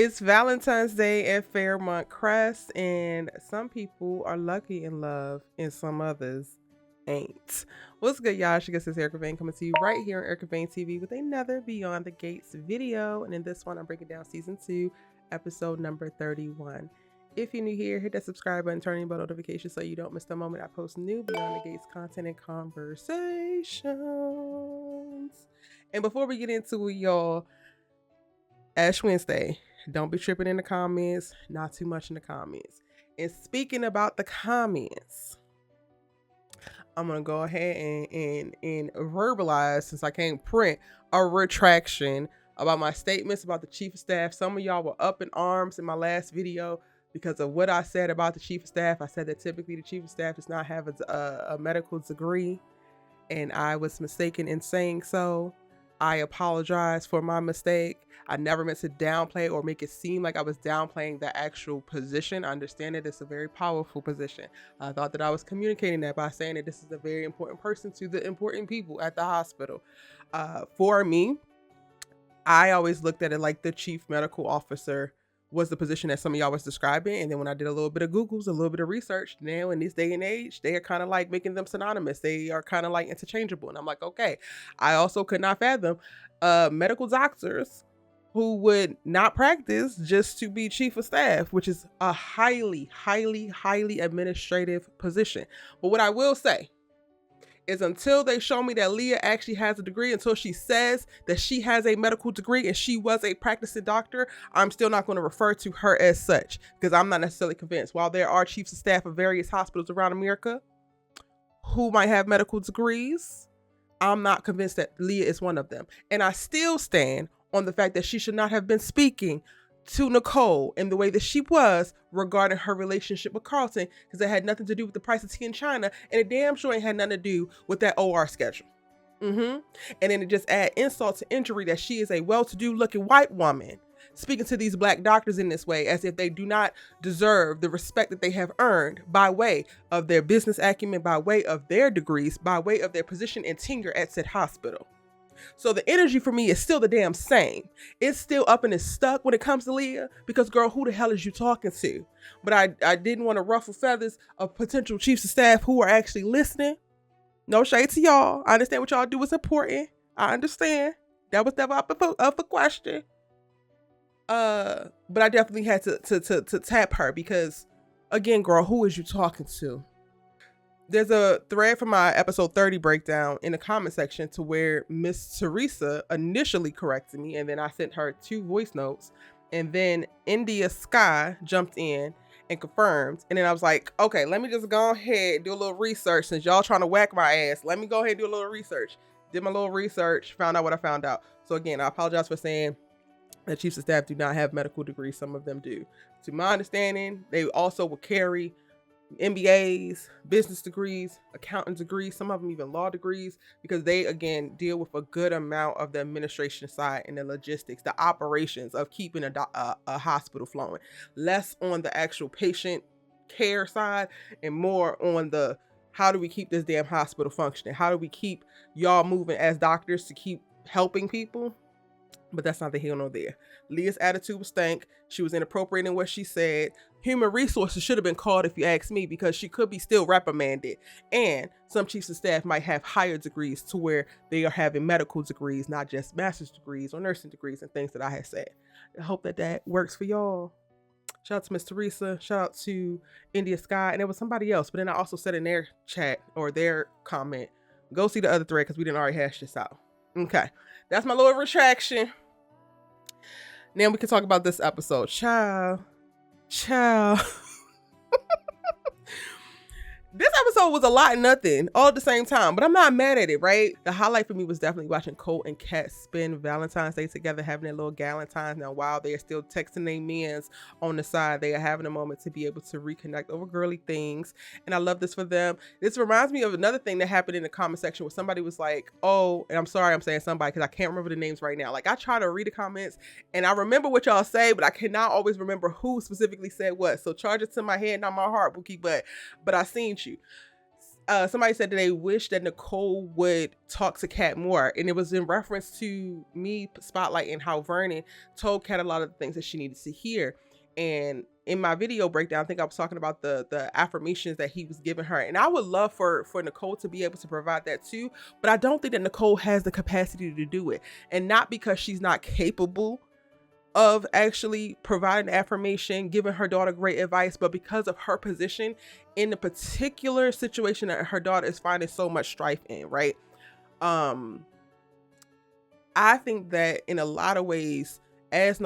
It's Valentine's Day at Fairmont Crest, and some people are lucky in love, and some others ain't. What's good, y'all? She gets this Erica Vane coming to you right here on Erica Vane TV with another Beyond the Gates video. And in this one, I'm breaking down season 2, episode number 31. If you're new here, hit that subscribe button, turn on bell notifications so you don't miss the moment I post new Beyond the Gates content and conversations. And before we get into it, y'all, Ash Wednesday. Don't be tripping in the comments. Not too much in the comments. And speaking about the comments, I'm going to go ahead and verbalize, since I can't print, a retraction about my statements about the chief of staff. Some of y'all were up in arms in my last video because of what I said about the chief of staff. I said that typically the chief of staff does not have a medical degree, and I was mistaken in saying so. I apologize for my mistake. I never meant to downplay or make it seem like I was downplaying the actual position. I understand that it's a very powerful position. I thought that I was communicating that by saying that this is a very important person to the important people at the hospital. For me, I always looked at it like the chief medical officer was the position that some of y'all was describing. And then when I did a little bit of Googles, a little bit of research, now in this day and age, they are kind of like making them synonymous. They are kind of like interchangeable. And I'm like, okay. I also could not fathom medical doctors who would not practice just to be chief of staff, which is a highly, highly, highly administrative position. But what I will say is, until they show me that Leah actually has a degree, until she says that she has a medical degree and she was a practicing doctor, I'm still not going to refer to her as such, because I'm not necessarily convinced. While there are chiefs of staff of various hospitals around America who might have medical degrees, I'm not convinced that Leah is one of them. And I still stand on the fact that she should not have been speaking to Nicole in the way that she was regarding her relationship with Carlton, because it had nothing to do with the price of tea in China, and it damn sure ain't had nothing to do with that OR schedule. And then it just add insult to injury that she is a well-to-do looking white woman speaking to these black doctors in this way, as if they do not deserve the respect that they have earned by way of their business acumen, by way of their degrees, by way of their position and tenure at said hospital. So the energy for me is still the damn same. It's still up and it's stuck when it comes to Leah, because girl, who the hell is you talking to? But I didn't want to ruffle feathers of potential chiefs of staff who are actually listening. No shade to y'all. I understand what y'all do is important. I understand. That was never up for question. But I definitely had to tap her, because again, girl, who is you talking to? There's a thread from my episode 30 breakdown in the comment section to where Miss Teresa initially corrected me, and then I sent her 2 voice notes, and then India Sky jumped in and confirmed. And then I was like, okay, let me just go ahead and do a little research, since y'all trying to whack my ass. Let me go ahead and do a little research. Did my little research, found out what I found out. So again, I apologize for saying that chiefs of staff do not have medical degrees. Some of them do. To my understanding, they also will carry MBAs, business degrees, accounting degrees, some of them even law degrees, because they, again, deal with a good amount of the administration side and the logistics, the operations of keeping a hospital flowing. Less on the actual patient care side and more on the, how do we keep this damn hospital functioning? How do we keep y'all moving as doctors to keep helping people? But that's not the here nor there. Leah's attitude was stank. She was inappropriate in what she said. Human resources should have been called, if you ask me, because she could be still reprimanded. And some chiefs of staff might have higher degrees to where they are having medical degrees, not just master's degrees or nursing degrees and things that I had said. I hope that works for y'all. Shout out to Miss Teresa. Shout out to India Sky. And there was somebody else, but then I also said in their chat or their comment, go see the other thread, because we didn't already hash this out. Okay. That's my little retraction. Now we can talk about this episode. Ciao. This episode was a lot of nothing all at the same time, but I'm not mad at it, right? The highlight for me was definitely watching Nicole and Cat spend Valentine's Day together, having their little galentines. Now, while they are still texting their mans on the side, they are having a moment to be able to reconnect over girly things, and I love this for them. This reminds me of another thing that happened in the comment section where somebody was like, oh, and I'm sorry I'm saying somebody because I can't remember the names right now. Like, I try to read the comments, and I remember what y'all say, but I cannot always remember who specifically said what. So charge it to my head, not my heart, Bookie, but I seen you. somebody said that they wish that Nicole would talk to Cat more. And it was in reference to me spotlighting how Vernon told Cat a lot of the things that she needed to hear. And in my video breakdown, I think I was talking about the affirmations that he was giving her. And I would love for Nicole to be able to provide that too. But I don't think that Nicole has the capacity to do it. And not because she's not capable of actually providing affirmation, giving her daughter great advice, but because of her position in the particular situation that her daughter is finding so much strife in, right? I think that in a lot of ways, as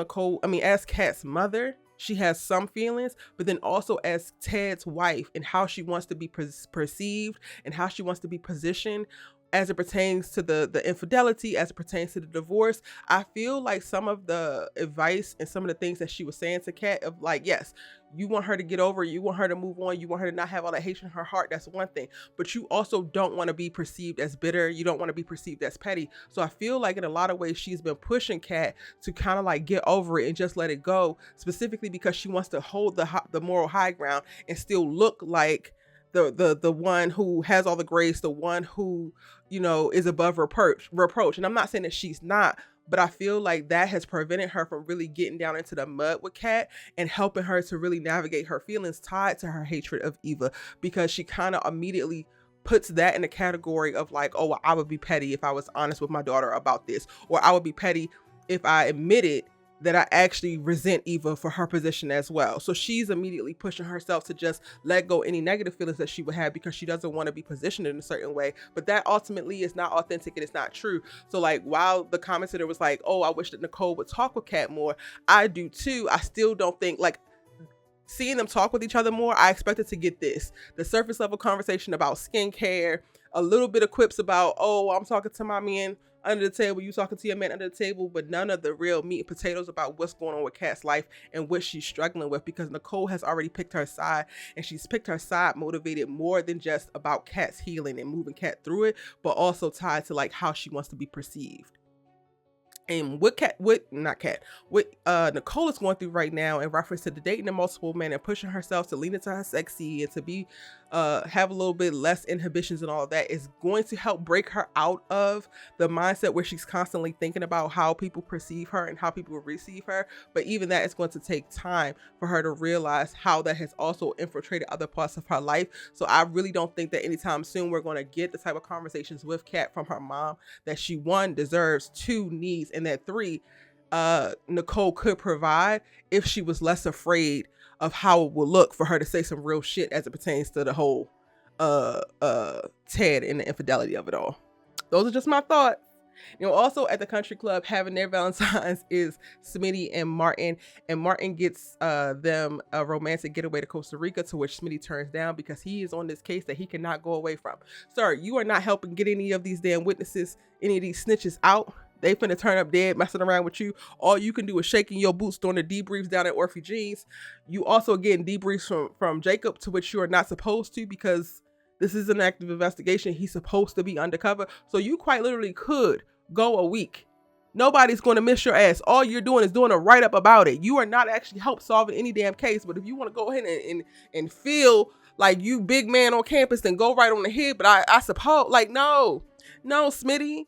Cat's mother, she has some feelings, but then also as Ted's wife and how she wants to be perceived and how she wants to be positioned as it pertains to the infidelity, as it pertains to the divorce. I feel like some of the advice and some of the things that she was saying to Cat of like, yes, you want her to get over, you want her to move on, you want her to not have all that hatred in her heart. That's one thing. But you also don't want to be perceived as bitter. You don't want to be perceived as petty. So I feel like in a lot of ways, she's been pushing Cat to kind of like get over it and just let it go, specifically because she wants to hold the moral high ground and still look like the one who has all the grace, the one who, you know, is above reproach. And I'm not saying that she's not, but I feel like that has prevented her from really getting down into the mud with Cat and helping her to really navigate her feelings tied to her hatred of Eva, because she kind of immediately puts that in the category of like, oh, well, I would be petty if I was honest with my daughter about this, or I would be petty if I admitted that I actually resent Eva for her position as well. So she's immediately pushing herself to just let go any negative feelings that she would have because she doesn't want to be positioned in a certain way. But that ultimately is not authentic and it's not true. So like, while the commentator was like, oh, I wish that Nicole would talk with Cat more, I do too. I still don't think, like, seeing them talk with each other more, I expected to get the surface level conversation about skincare, a little bit of quips about, oh, I'm talking to my man under the table, you talking to your man under the table, but none of the real meat and potatoes about what's going on with Cat's life and what she's struggling with, because Nicole has already picked her side, and she's picked her side motivated more than just about Cat's healing and moving Cat through it, but also tied to like how she wants to be perceived. And what Nicole is going through right now in reference to the dating of multiple men and pushing herself to lean into her sexy and to be have a little bit less inhibitions and all of that is going to help break her out of the mindset where she's constantly thinking about how people perceive her and how people receive her. But even that is going to take time for her to realize how that has also infiltrated other parts of her life. So I really don't think that anytime soon we're going to get the type of conversations with Cat from her mom that she, one, deserves, two, needs, and that three, Nicole could provide if she was less afraid of how it will look for her to say some real shit as it pertains to the whole Ted and the infidelity of it all. Those are just my thoughts. You know, also at the country club having their Valentines is Smitty and Martin, and Martin gets them a romantic getaway to Costa Rica, to which Smitty turns down because he is on this case that he cannot go away from. Sir, you are not helping get any of these damn witnesses, any of these snitches out. They finna turn up dead messing around with you. All you can do is shaking your boots during the debriefs down at Orphe Jeans. You also getting debriefs from Jacob, to which you are not supposed to, because this is an active investigation. He's supposed to be undercover. So you quite literally could go a week. Nobody's going to miss your ass. All you're doing is doing a write-up about it. You are not actually help solving any damn case. But if you want to go ahead and feel like you big man on campus, then go right on the head. But I suppose, like, no, Smitty.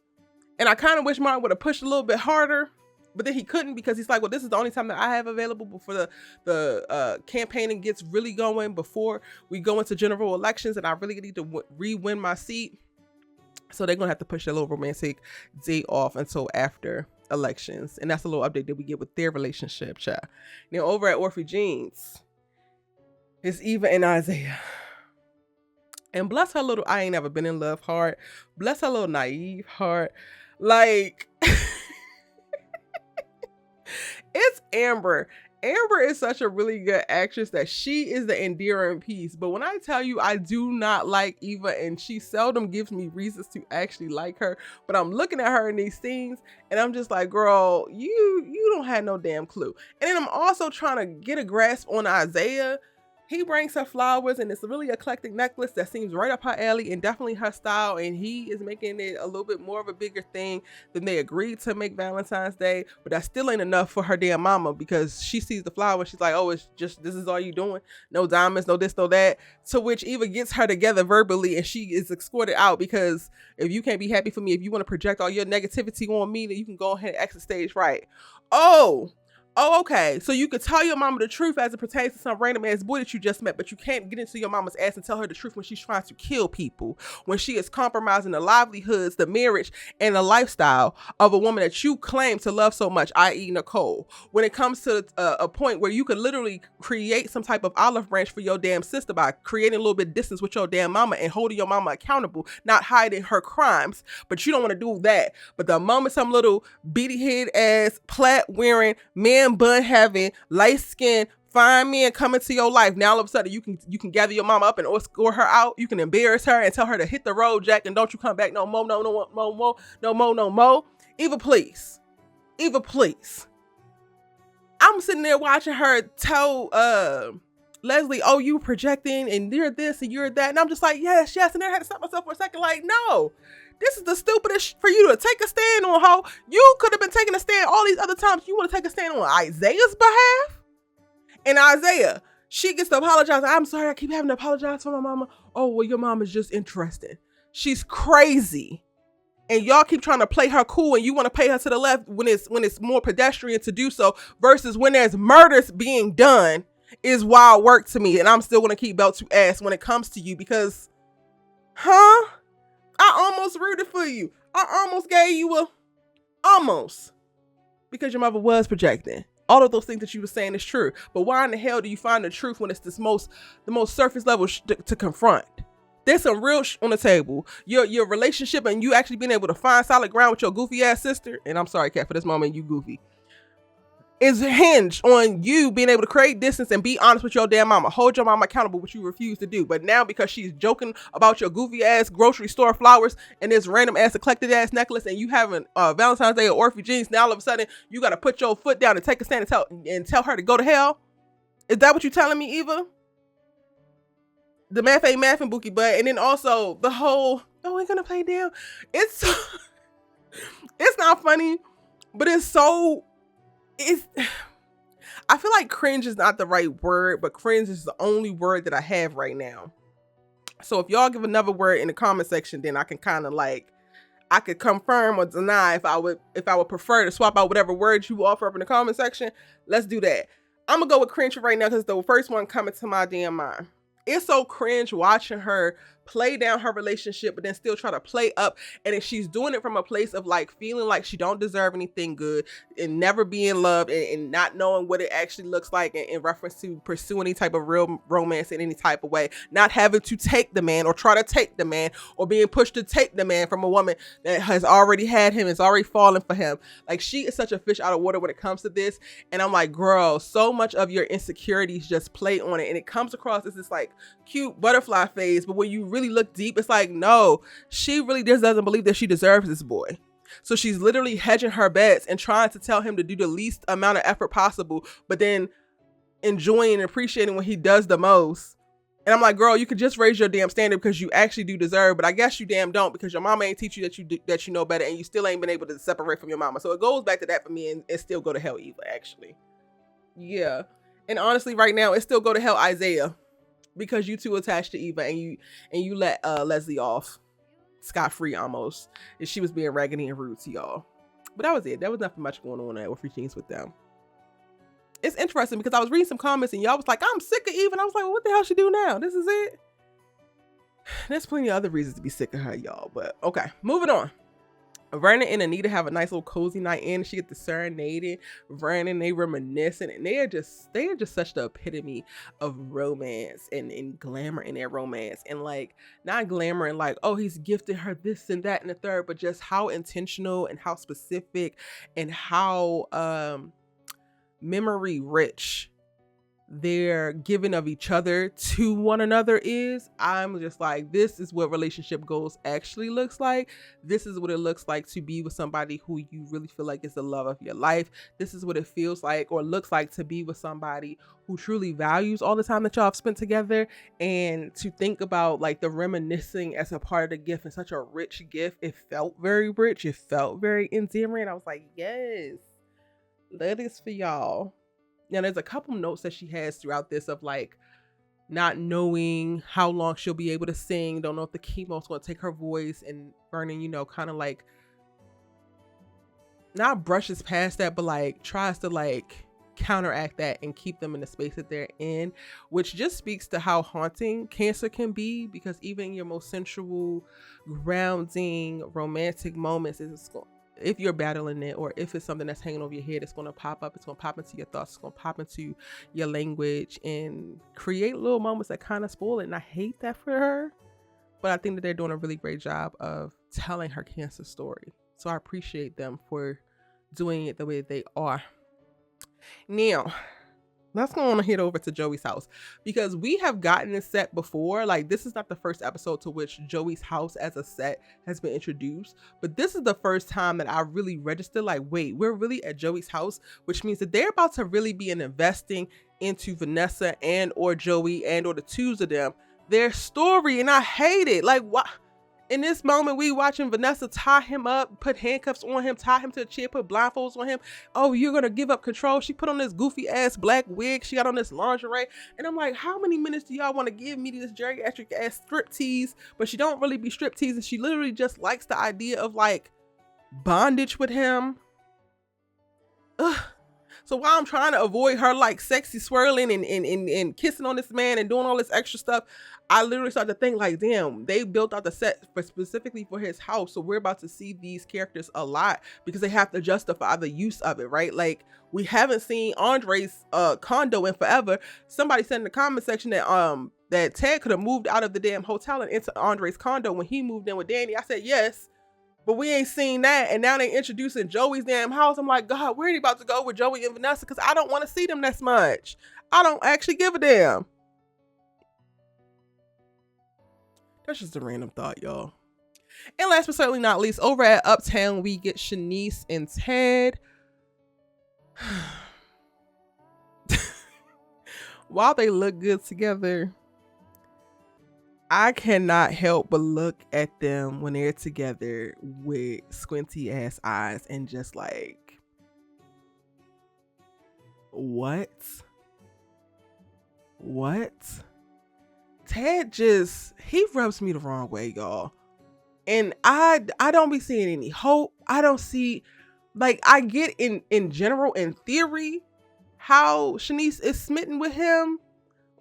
And I kind of wish Martin would have pushed a little bit harder, but then he couldn't, because he's like, well, this is the only time that I have available before the campaigning gets really going, before we go into general elections, and I really need to re-win my seat. So they're going to have to push that little romantic date off until after elections. And that's a little update that we get with their relationship, child. Now, over at Orphe Jeans, it's Eva and Isaiah. And bless her little, I ain't never been in love heart. Bless her little naive heart. Like, it's Amber. Amber is such a really good actress that she is the endearing piece. But when I tell you I do not like Eva, and she seldom gives me reasons to actually like her, but I'm looking at her in these scenes and I'm just like, girl, you don't have no damn clue. And then I'm also trying to get a grasp on Isaiah, He brings her flowers, and it's a really eclectic necklace that seems right up her alley and definitely her style. And he is making it a little bit more of a bigger thing than they agreed to make Valentine's Day. But that still ain't enough for her damn mama, because she sees the flower. She's like, oh, it's just, this is all you doing? No diamonds, no this, no that. To which Eva gets her together verbally, and she is escorted out, because if you can't be happy for me, if you want to project all your negativity on me, then you can go ahead and exit stage right. Oh, okay. So you could tell your mama the truth as it pertains to some random ass boy that you just met, but you can't get into your mama's ass and tell her the truth when she's trying to kill people, when she is compromising the livelihoods, the marriage, and the lifestyle of a woman that you claim to love so much, i.e. Nicole. When it comes to a point where you could literally create some type of olive branch for your damn sister by creating a little bit of distance with your damn mama and holding your mama accountable, not hiding her crimes, but you don't want to do that. But the moment some little beady head ass, plait wearing, man bun having, light skin, fine men come into your life, now all of a sudden you can gather your mama up and escort her out. You can embarrass her and tell her to hit the road, Jack, and don't you come back no more. Eva, please. I'm sitting there watching her tell Leslie, oh, you projecting and you're this and you're that, and I'm just like, yes, and then I had to stop myself for a second, like, no, this is the stupidest for you to take a stand on, ho. You could have been taking a stand all these other times. You want to take a stand on Isaiah's behalf? And Isaiah, she gets to apologize. I'm sorry, I keep having to apologize for my mama. Oh, well, your mom is just interesting. She's crazy. And y'all keep trying to play her cool, and you want to pay her to the left when it's more pedestrian to do so, versus when there's murders being done is wild work to me. And I'm still going to keep belt to ass when it comes to you, because, I almost rooted for you. I almost gave you almost, because your mother was projecting. All of those things that you were saying is true. But why in the hell do you find the truth when it's the most surface level to confront? There's some real on the table. Your relationship and you actually being able to find solid ground with your goofy ass sister, and I'm sorry, Cat, for this moment, you goofy, is hinged on you being able to create distance and be honest with your damn mama. Hold your mama accountable, which you refuse to do. But now, because she's joking about your goofy ass grocery store flowers and this random ass eclectic ass necklace, and you having Valentine's Day or Orphe jeans, now all of a sudden you got to put your foot down and take a stand and tell her to go to hell? Is that what you telling me, Eva? The math ain't mathing, Bookie Butt. And then also the whole, oh, we're gonna play down. It's not funny, but I feel like cringe is not the right word, but cringe is the only word that I have right now. So if y'all give another word in the comment section, then I can kind of like, I could confirm or deny if I would prefer to swap out whatever words you offer up in the comment section. Let's do that. I'm gonna go with cringe right now, because the first one coming to my damn mind. It's so cringe watching her play down her relationship, but then still try to play up. And if she's doing it from a place of like feeling like she don't deserve anything good and never being loved and not knowing what it actually looks like in reference to pursue any type of real romance in any type of way, not having to take the man or try to take the man, or being pushed to take the man from a woman that has already had him, is already fallen for him. Like, she is such a fish out of water when it comes to this. And I'm like, girl, so much of your insecurities just play on it. And it comes across as this like cute butterfly phase, but when you really look deep, it's like, no, she really just doesn't believe that she deserves this boy. So she's literally hedging her bets and trying to tell him to do the least amount of effort possible, but then enjoying and appreciating when he does the most. And I'm like, girl, you could just raise your damn standard, because you actually do deserve, but I guess you damn don't, because your mama ain't teach you that you know better, and you still ain't been able to separate from your mama. So it goes back to that for me, and still go to hell, Eva, actually. Yeah. And honestly, right now, it still go to hell, Isaiah, because you too attached to Eva, and you let Leslie off scot-free almost, and she was being raggedy and rude to y'all. But that was it. There was nothing much going on at Orphe Jeans with them. It's interesting, because I was reading some comments and y'all was like, I'm sick of Eva, and I was like, well, what the hell she do now? This is it? There's plenty of other reasons to be sick of her, y'all, but okay, moving on. Vernon and Anita have a nice little cozy night in. She gets the serenading. Vernon, they reminiscing, and they are just such the epitome of romance and glamour in their romance. And like, not glamour and like, oh, he's gifted her this and that and the third, but just how intentional and how specific and how memory rich their giving of each other to one another is, I'm just like, this is what relationship goals actually looks like. This is what it looks like to be with somebody who you really feel like is the love of your life. This is what it feels like or looks like to be with somebody who truly values all the time that y'all have spent together. And to think about like the reminiscing as a part of the gift, and such a rich gift. It felt very rich. It felt very endearing. I was like, yes, that is for y'all. Now, there's a couple notes that she has throughout this of like not knowing how long she'll be able to sing. Don't know if the chemo's going to take her voice, and Vernon, you know, kind of like not brushes past that, but like tries to like counteract that and keep them in the space that they're in, which just speaks to how haunting cancer can be, because even your most sensual, grounding, romantic moments is going, if you're battling it, or if it's something that's hanging over your head, it's going to pop up. It's going to pop into your thoughts. It's going to pop into your language and create little moments that kind of spoil it. And I hate that for her, but I think that they're doing a really great job of telling her cancer story. So I appreciate them for doing it the way they are. Now, let's go on and head over to Joey's house, because we have gotten this set before. Like, this is not the first episode to which Joey's house as a set has been introduced, but this is the first time that I really registered like, wait, we're really at Joey's house, which means that they're about to really be investing into Vanessa and or Joey and or the twos of them, their story. And I hate it. Like, what? In this moment, we watching Vanessa tie him up, put handcuffs on him, tie him to a chair, put blindfolds on him. Oh, you're going to give up control. She put on this goofy ass black wig. She got on this lingerie. And I'm like, how many minutes do y'all want to give me this geriatric ass strip tease? But she don't really be strip teasing. She literally just likes the idea of like bondage with him. Ugh. So while I'm trying to avoid her like sexy swirling and kissing on this man and doing all this extra stuff, I literally started to think like, damn, they built out the set specifically for his house. So we're about to see these characters a lot because they have to justify the use of it, right? Like, we haven't seen Andre's condo in forever. Somebody said in the comment section that that Ted could have moved out of the damn hotel and into Andre's condo when he moved in with Danny. I said yes, but we ain't seen that. And now they introducing Joey's damn house. I'm like, God, where are they about to go with Joey and Vanessa? Because I don't want to see them that much. I don't actually give a damn. That's just a random thought, y'all. And last but certainly not least, over at Uptown, we get Shanice and Ted. While they look good together, I cannot help but look at them when they're together with squinty ass eyes and just like, what? Ted just, he rubs me the wrong way, y'all. And I don't be seeing any hope. I don't see, like, I get in general, in theory, how Shanice is smitten with him,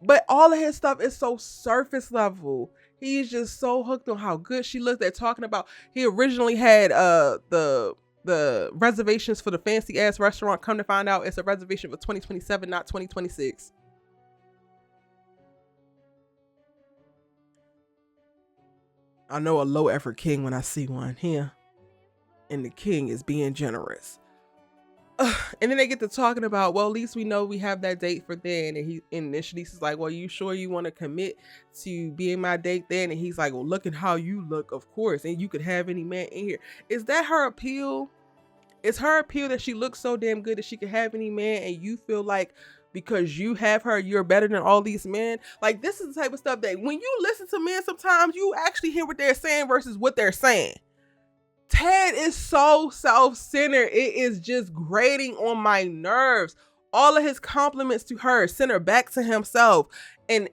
but all of his stuff is so surface level. He's just so hooked on how good she looks. They're talking about, he originally had the reservations for the fancy ass restaurant. Come to find out, it's a reservation for 2027, not 2026. I know a low effort king when I see one here. And the king is being generous. And then they get to talking about, well, at least we know we have that date for then. And then Shanice is like, well, you sure you want to commit to being my date then? And he's like, well, look at how you look, of course. And you could have any man in here. Is that her appeal? Is her appeal that she looks so damn good that she could have any man, and you feel like because you have her, you're better than all these men? Like, this is the type of stuff that when you listen to men, sometimes you actually hear what they're saying versus what they're saying. Ted is so self-centered. It is just grating on my nerves. All of his compliments to her center back to himself. And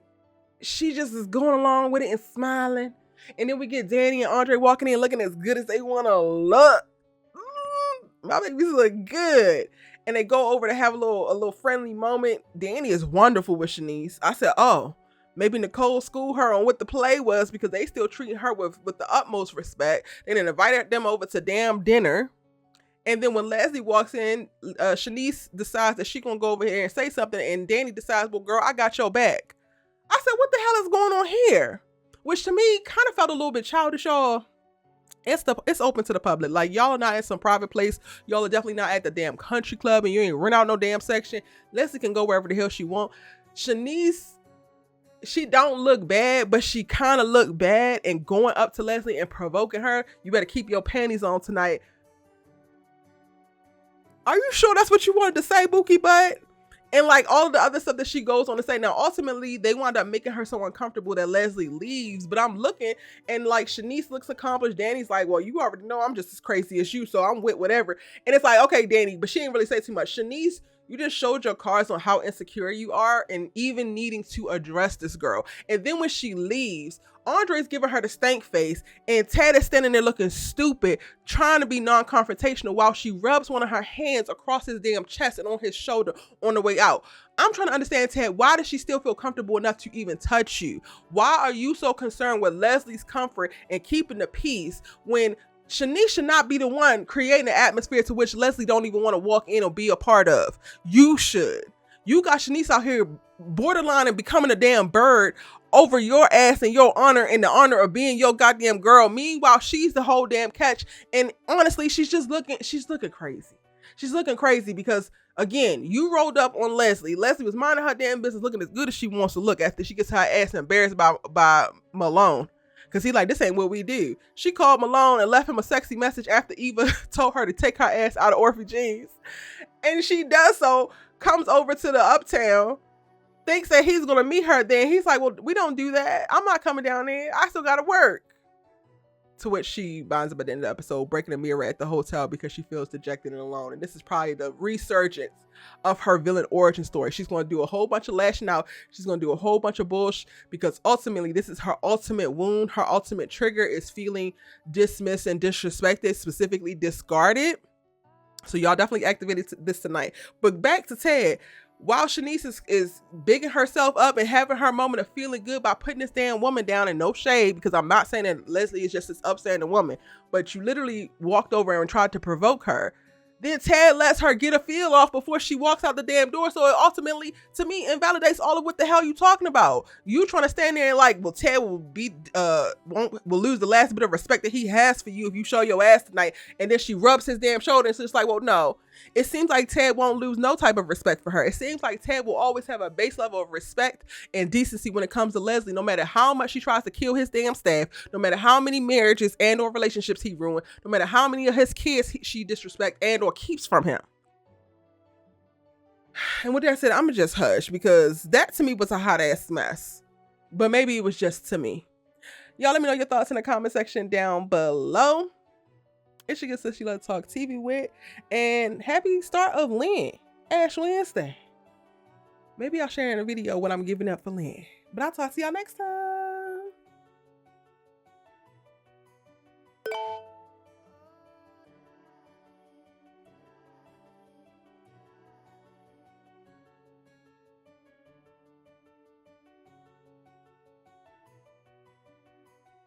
she just is going along with it and smiling. And then we get Danny and Andre walking in looking as good as they want to look. My babies look good. And they go over to have a little friendly moment. Danny is wonderful with Shanice. I said, oh, maybe Nicole schooled her on what the play was, because they still treating her with the utmost respect. They then invited them over to damn dinner. And then when Leslie walks in, Shanice decides that she's going to go over here and say something. And Danny decides, well, girl, I got your back. I said, what the hell is going on here? Which to me kind of felt a little bit childish, y'all. It's open to the public. Like, y'all are not at some private place. Y'all are definitely not at the damn country club, and you ain't rent out no damn section. Leslie can go wherever the hell she want. Shanice, she don't look bad, but she kind of look bad, and going up to Leslie and provoking her, you better keep your panties on tonight. Are you sure that's what you wanted to say, Bookie Butt? And like all of the other stuff that she goes on to say. Now, ultimately, they wound up making her so uncomfortable that Leslie leaves. But I'm looking, and like Shanice looks accomplished. Danny's like, well, you already know I'm just as crazy as you, so I'm with whatever. And it's like, okay, Danny, but she didn't really say too much. Shanice, you just showed your cards on how insecure you are and even needing to address this girl. And then when she leaves, Andre's giving her the stank face, and Ted is standing there looking stupid, trying to be non-confrontational while she rubs one of her hands across his damn chest and on his shoulder on the way out. I'm trying to understand, Ted, why does she still feel comfortable enough to even touch you? Why are you so concerned with Leslie's comfort and keeping the peace when Shanice should not be the one creating an atmosphere to which Leslie don't even want to walk in or be a part of? You should. You got Shanice out here borderline and becoming a damn bird over your ass and your honor and the honor of being your goddamn girl. Meanwhile, she's the whole damn catch. And honestly, she's looking crazy. She's looking crazy because, again, you rolled up on Leslie. Leslie was minding her damn business, looking as good as she wants to look after she gets her ass embarrassed by Malone. Because he like, this ain't what we do. She called Malone and left him a sexy message after Eva told her to take her ass out of Orphe Jeans. And she does so, comes over to the Uptown, thinks that he's going to meet her. Then he's like, well, we don't do that. I'm not coming down there. I still got to work. To which she binds up at the end of the episode, breaking a mirror at the hotel because she feels dejected and alone. And this is probably the resurgence of her villain origin story. She's going to do a whole bunch of lashing out. She's going to do a whole bunch of bullshit because ultimately this is her ultimate wound. Her ultimate trigger is feeling dismissed and disrespected, specifically discarded. So y'all definitely activated this tonight. But back to Ted. While Shanice is bigging herself up and having her moment of feeling good by putting this damn woman down, and no shade, because I'm not saying that Leslie is just this upstanding woman, but you literally walked over and tried to provoke her. Then Ted lets her get a feel off before she walks out the damn door. So it ultimately, to me, invalidates all of what the hell you talking about. You trying to stand there and like, well, Ted will will lose the last bit of respect that he has for you if you show your ass tonight. And then she rubs his damn shoulder and it's just like, well, no. It seems like Ted won't lose no type of respect for her. It seems like Ted will always have a base level of respect and decency when it comes to Leslie, no matter how much she tries to kill his damn staff, no matter how many marriages and or relationships he ruined, no matter how many of his kids she disrespects and or keeps from him. And with that said, I'm gonna just hush because that to me was a hot ass mess. But maybe it was just to me. Y'all let me know your thoughts in the comment section down below. It's your good sis, you love to talk TV with. And happy start of Lent, Ash Wednesday. Maybe I'll share in a video what I'm giving up for Lent. But I'll talk to y'all next time.